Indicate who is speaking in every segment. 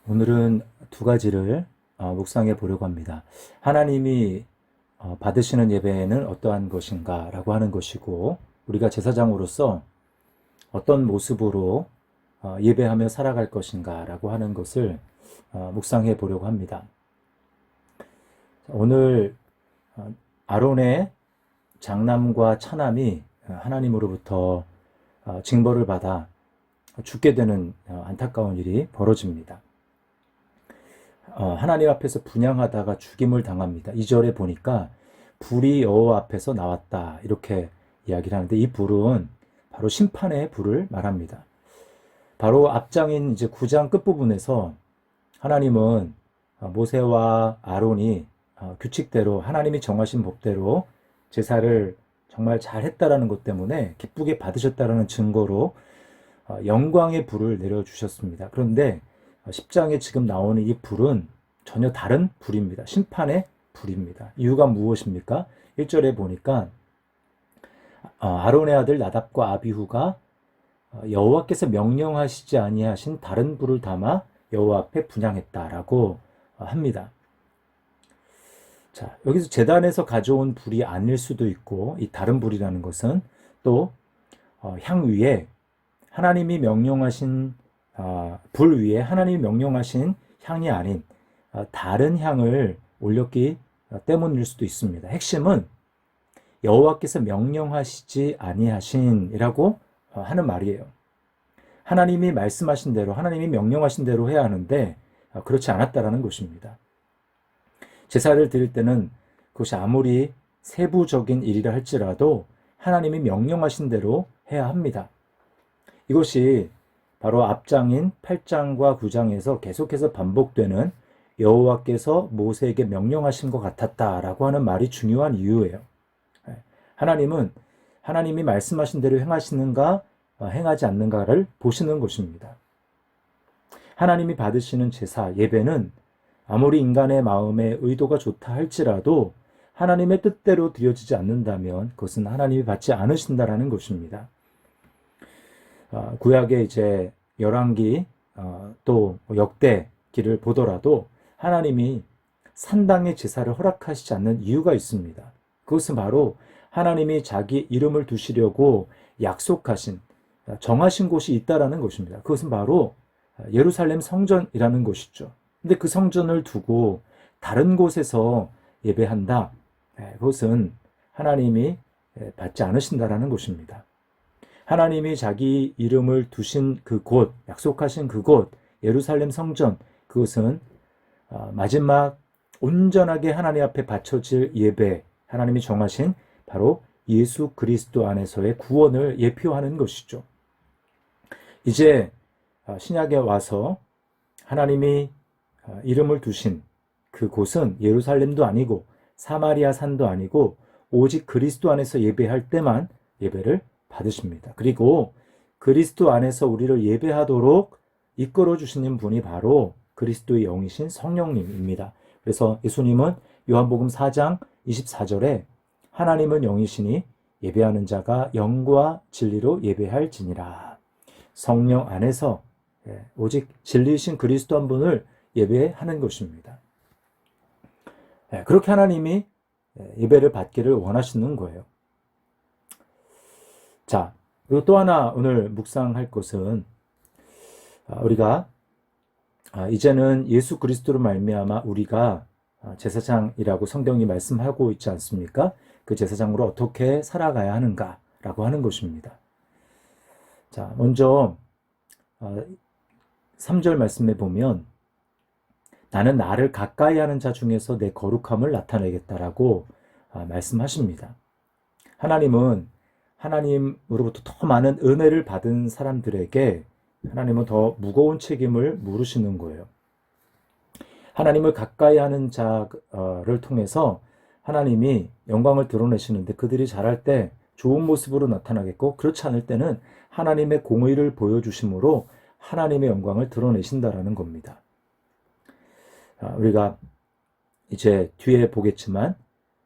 Speaker 1: 오늘은 두 가지를 묵상해 보려고 합니다. 하나님이 받으시는 예배는 어떠한 것인가 라고 하는 것이고, 우리가 제사장으로서 어떤 모습으로 예배하며 살아갈 것인가 라고 하는 것을 묵상해 보려고 합니다. 오늘 아론의 장남과 차남이 하나님으로부터 징벌을 받아 죽게 되는 안타까운 일이 벌어집니다. 하나님 앞에서 분향하다가 죽임을 당합니다. 2절에 보니까 불이 여호와 앞에서 나왔다 이렇게 이야기를 하는데, 이 불은 바로 심판의 불을 말합니다. 바로 앞장인 이제 9장 끝부분에서 하나님은 모세와 아론이 규칙대로 하나님이 정하신 법대로 제사를 정말 잘했다라는 것 때문에 기쁘게 받으셨다라는 증거로 영광의 불을 내려주셨습니다. 그런데 10장에 지금 나오는 이 불은 전혀 다른 불입니다. 심판의 불입니다. 이유가 무엇입니까? 1절에 보니까 아론의 아들 나답과 아비후가 여호와께서 명령하시지 아니하신 다른 불을 담아 여호와 앞에 분향했다라고 합니다. 자, 여기서 제단에서 가져온 불이 아닐 수도 있고, 이 다른 불이라는 것은 또 향 위에 하나님이 명령하신 불 위에 하나님이 명령하신 향이 아닌 다른 향을 올렸기 때문일 수도 있습니다. 핵심은 여호와께서 명령하시지 아니하신이라고 하는 말이에요. 하나님이 말씀하신 대로, 하나님이 명령하신 대로 해야 하는데 그렇지 않았다라는 것입니다. 제사를 드릴 때는 그것이 아무리 세부적인 일이라 할지라도 하나님이 명령하신 대로 해야 합니다. 이것이 바로 앞장인 8장과 9장에서 계속해서 반복되는 여호와께서 모세에게 명령하신 것 같았다라고 하는 말이 중요한 이유예요. 하나님은 하나님이 말씀하신 대로 행하시는가 행하지 않는가를 보시는 것입니다. 하나님이 받으시는 제사, 예배는 아무리 인간의 마음에 의도가 좋다 할지라도 하나님의 뜻대로 드려지지 않는다면 그것은 하나님이 받지 않으신다라는 것입니다. 구약의 이제 열왕기 또 역대기를 보더라도 하나님이 산당의 제사를 허락하시지 않는 이유가 있습니다. 그것은 바로 하나님이 자기 이름을 두시려고 약속하신, 정하신 곳이 있다라는 것입니다. 그것은 바로 예루살렘 성전이라는 것이죠. 근데 그 성전을 두고 다른 곳에서 예배한다, 그것은 하나님이 받지 않으신다라는 것입니다. 하나님이 자기 이름을 두신 그곳, 약속하신 그곳, 예루살렘 성전, 그것은 마지막 온전하게 하나님 앞에 바쳐질 예배, 하나님이 정하신 바로 예수 그리스도 안에서의 구원을 예표하는 것이죠. 이제 신약에 와서 하나님이 이름을 두신 그곳은 예루살렘도 아니고 사마리아 산도 아니고 오직 그리스도 안에서 예배할 때만 예배를 받으십니다. 그리고 그리스도 안에서 우리를 예배하도록 이끌어 주시는 분이 바로 그리스도의 영이신 성령님입니다. 그래서 예수님은 요한복음 4장 24절에 하나님은 영이시니 예배하는 자가 영과 진리로 예배할지니라. 성령 안에서 오직 진리이신 그리스도 한 분을 예배하는 것입니다. 그렇게 하나님이 예배를 받기를 원하시는 거예요. 자, 그리고 또 하나 오늘 묵상할 것은 우리가 이제는 예수 그리스도로 말미암아 우리가 제사장이라고 성경이 말씀하고 있지 않습니까? 그 제사장으로 어떻게 살아가야 하는가라고 하는 것입니다. 자, 먼저 3절 말씀에 보면 나는 나를 가까이 하는 자 중에서 내 거룩함을 나타내겠다라고 말씀하십니다. 하나님은 하나님으로부터 더 많은 은혜를 받은 사람들에게 하나님은 더 무거운 책임을 물으시는 거예요. 하나님을 가까이 하는 자를 통해서 하나님이 영광을 드러내시는데, 그들이 잘할 때 좋은 모습으로 나타나겠고, 그렇지 않을 때는 하나님의 공의를 보여주심으로 하나님의 영광을 드러내신다라는 겁니다. 우리가 이제 뒤에 보겠지만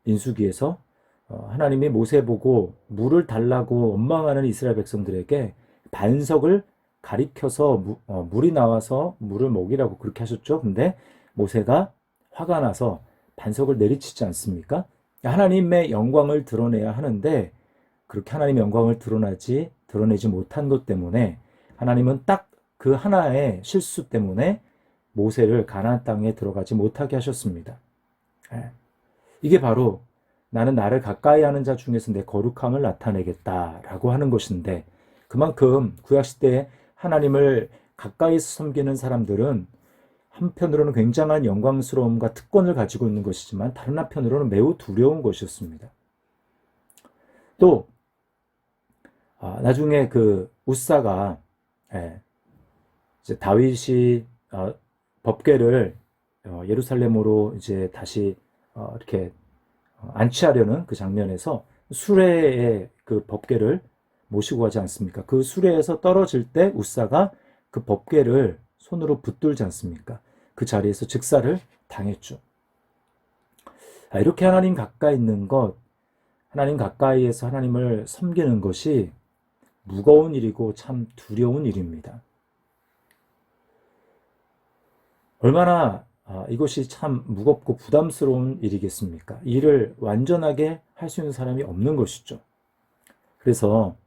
Speaker 1: 민수기에서 하나님이 모세 보고 물을 달라고 원망하는 이스라엘 백성들에게 반석을 가리켜서 물이 나와서 물을 먹이라고 그렇게 하셨죠. 근데 모세가 화가 나서 반석을 내리치지 않습니까? 하나님의 영광을 드러내야 하는데 그렇게 하나님의 영광을 드러내지 못한 것 때문에 하나님은 딱 그 하나의 실수 때문에 모세를 가나안 땅에 들어가지 못하게 하셨습니다. 이게 바로 나는 나를 가까이 하는 자 중에서 내 거룩함을 나타내겠다라고 하는 것인데, 그만큼 구약시대에 하나님을 가까이서 섬기는 사람들은 한편으로는 굉장한 영광스러움과 특권을 가지고 있는 것이지만 다른 한편으로는 매우 두려운 것이었습니다. 또 나중에 그 우사가 이제 다윗이 법궤를 예루살렘으로 이제 다시 이렇게 안치하려는 그 장면에서 수레에 그 법궤를 모시고 가지 않습니까? 그 수레에서 떨어질 때 우사가 그 법궤를 손으로 붙들지 않습니까? 그 자리에서 즉사를 당했죠. 이렇게 하나님 가까이 있는 것, 하나님 가까이에서 하나님을 섬기는 것이 무거운 일이고 참 두려운 일입니다. 얼마나 이것이 참 무겁고 부담스러운 일이겠습니까? 일을 완전하게 할 수 있는 사람이 없는 것이죠. 그래서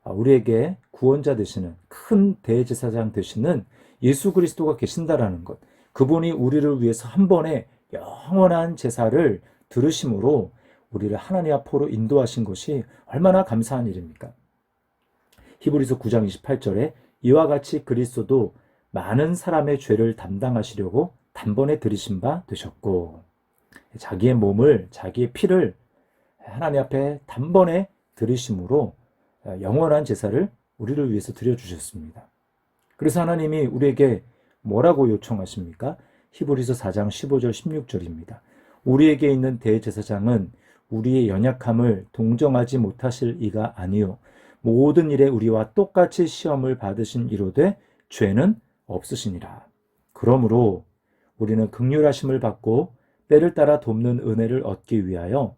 Speaker 1: 우리에게 구원자 되시는 큰 대제사장 되시는 예수 그리스도가 계신다라는 것, 그분이 우리를 위해서 한 번에 영원한 제사를 들으심으로 우리를 하나님 앞으로 인도하신 것이 얼마나 감사한 일입니까? 히브리서 9장 28절에 이와 같이 그리스도도 많은 사람의 죄를 담당하시려고 단번에 들이신 바 되셨고, 자기의 몸을, 자기의 피를 하나님 앞에 단번에 들이심으로 영원한 제사를 우리를 위해서 드려주셨습니다. 그래서 하나님이 우리에게 뭐라고 요청하십니까? 히브리서 4장 15절 16절입니다. 우리에게 있는 대제사장은 우리의 연약함을 동정하지 못하실 이가 아니요 모든 일에 우리와 똑같이 시험을 받으신 이로되 죄는 없으시니라. 그러므로 우리는 긍휼하심을 받고 때를 따라 돕는 은혜를 얻기 위하여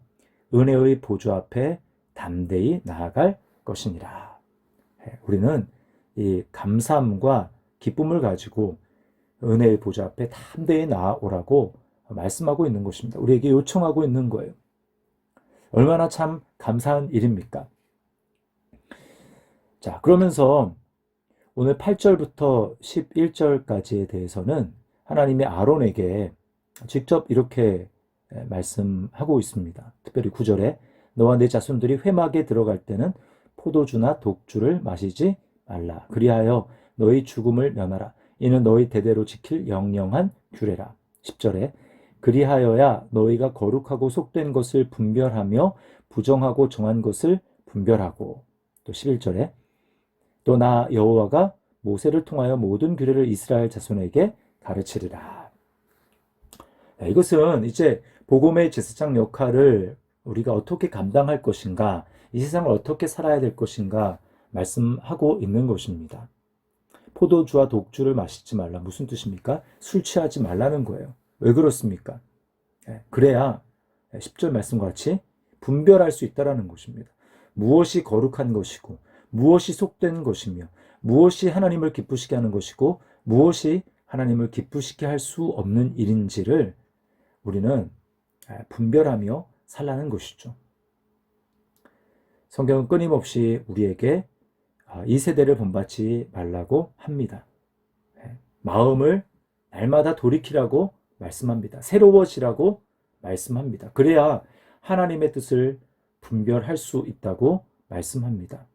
Speaker 1: 은혜의 보좌 앞에 담대히 나아갈 것이니라. 우리는 이 감사함과 기쁨을 가지고 은혜의 보좌 앞에 담대히 나아오라고 말씀하고 있는 것입니다. 우리에게 요청하고 있는 거예요. 얼마나 참 감사한 일입니까? 자, 그러면서 오늘 8절부터 11절까지에 대해서는 하나님이 아론에게 직접 이렇게 말씀하고 있습니다. 특별히 9절에 너와 내 자손들이 회막에 들어갈 때는 포도주나 독주를 마시지 말라. 그리하여 너희 죽음을 면하라. 이는 너희 대대로 지킬 영영한 규례라. 10절에 그리하여야 너희가 거룩하고 속된 것을 분별하며 부정하고 정한 것을 분별하고, 또 11절에 또 나 여호와가 모세를 통하여 모든 규례를 이스라엘 자손에게 가르치리라. 이것은 이제 복음의 제사장 역할을 우리가 어떻게 감당할 것인가, 이 세상을 어떻게 살아야 될 것인가 말씀하고 있는 것입니다. 포도주와 독주를 마시지 말라. 무슨 뜻입니까? 술 취하지 말라는 거예요. 왜 그렇습니까? 그래야 10절 말씀과 같이 분별할 수 있다는 것입니다. 무엇이 거룩한 것이고 무엇이 속된 것이며 무엇이 하나님을 기쁘시게 하는 것이고 무엇이 하나님을 기쁘시게 할 수 없는 일인지를 우리는 분별하며 살라는 것이죠. 성경은 끊임없이 우리에게 이 세대를 본받지 말라고 합니다. 마음을 날마다 돌이키라고 말씀합니다. 새로워지라고 말씀합니다. 그래야 하나님의 뜻을 분별할 수 있다고 말씀합니다.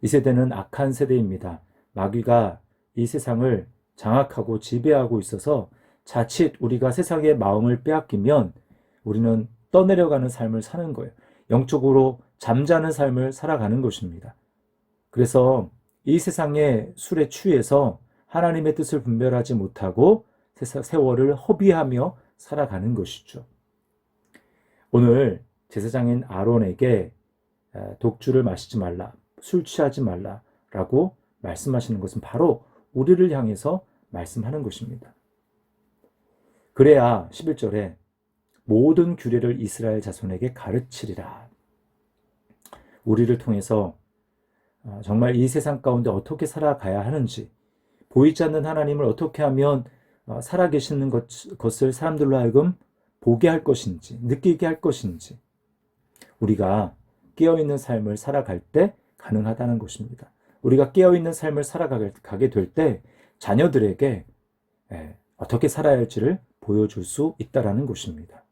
Speaker 1: 이 세대는 악한 세대입니다. 마귀가 이 세상을 장악하고 지배하고 있어서 자칫 우리가 세상의 마음을 빼앗기면 우리는 떠내려가는 삶을 사는 거예요. 영적으로 잠자는 삶을 살아가는 것입니다. 그래서 이 세상의 술에 취해서 하나님의 뜻을 분별하지 못하고 세월을 허비하며 살아가는 것이죠. 오늘 제사장인 아론에게 독주를 마시지 말라, 술 취하지 말라라고 말씀하시는 것은 바로 우리를 향해서 말씀하는 것입니다. 그래야 11절에 모든 규례를 이스라엘 자손에게 가르치리라. 우리를 통해서 정말 이 세상 가운데 어떻게 살아가야 하는지, 보이지 않는 하나님을 어떻게 하면 살아계시는 것을 사람들로 하여금 보게 할 것인지, 느끼게 할 것인지, 우리가 깨어있는 삶을 살아갈 때 가능하다는 것입니다. 우리가 깨어있는 삶을 살아가게 될 때 자녀들에게 어떻게 살아야 할지를 보여줄 수 있다는 것입니다.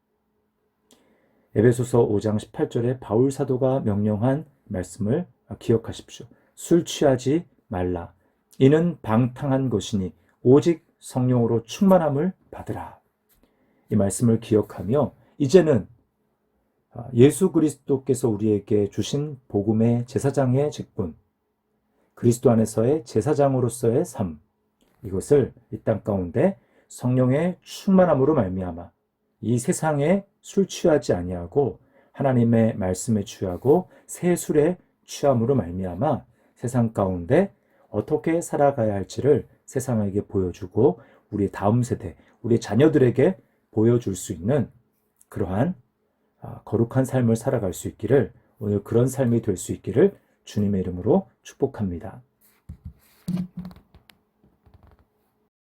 Speaker 1: 에베소서 5장 18절에 바울 사도가 명령한 말씀을 기억하십시오. 술 취하지 말라. 이는 방탕한 것이니 오직 성령으로 충만함을 받으라. 이 말씀을 기억하며 이제는 예수 그리스도께서 우리에게 주신 복음의 제사장의 직분, 그리스도 안에서의 제사장으로서의 삶, 이것을 이 땅 가운데 성령의 충만함으로 말미암아 이 세상에 술 취하지 아니하고 하나님의 말씀에 취하고 새 술에 취함으로 말미암아 세상 가운데 어떻게 살아가야 할지를 세상에게 보여주고 우리 다음 세대, 우리 자녀들에게 보여줄 수 있는 그러한 거룩한 삶을 살아갈 수 있기를, 오늘 그런 삶이 될 수 있기를 주님의 이름으로 축복합니다.